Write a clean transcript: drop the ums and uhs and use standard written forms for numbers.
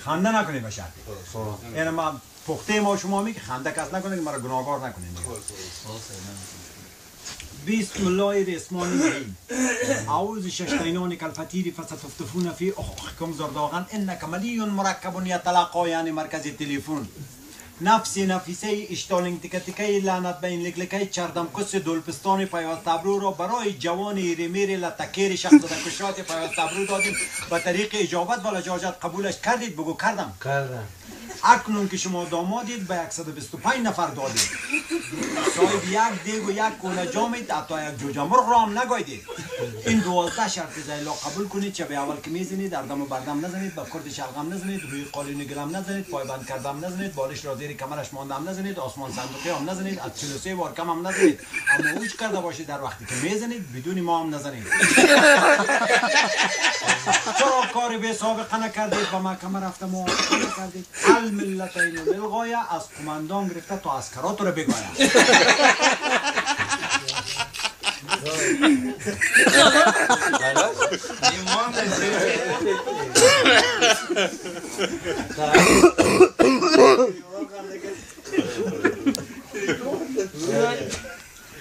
خنده نکنید به شرطی. یعنی ما پخته ما شما می که خنده کس نکنه که مرا گناهکار نکنید. بسم الله الرحمن الرحیم. اعوذ ششطینان کالفتیر فستفتفون فی اخوکم زرداغن انک ملی مرکب یتلقا یعنی مرکز تلفن. نفسی نفیسه اشتالنگ تکتیکه لعنت بین لکلکه چردم کس دولپستان پیوست ابرو را برای جوان ایرمیر لتکیر شخص کشات پیوست ابرو دادیم به طریق اجابت و لجاجت قبولش کردید. بگو کردم. اکنون که شما دامادید به 125 نفر دادید. صاحب یک دیگ و یک کوله جامید حتی یک جوجه مرغ را هم نگایدید. این 12 شرط زیلا قبول کنید. چه به اول که میزنید اردم و بردم نزنید، به کرد شلغم نزنید، روی قالین گلم نزنید، پای بند کردم نزنید، بالش را زیر کمرش ماندم نزنید، آسمان صندوقی هم نزنید، از 43 بار کم هم نزنید. اما اوج کرده باشید در وقتی که میزنید بدون ما هم نزنید. چرا کار به سابقه نکردید؟ با محکمه رفتم و نکردید. الملتین للغایه از قماندان گرفته تا عسکرات رو بگوید. ایمان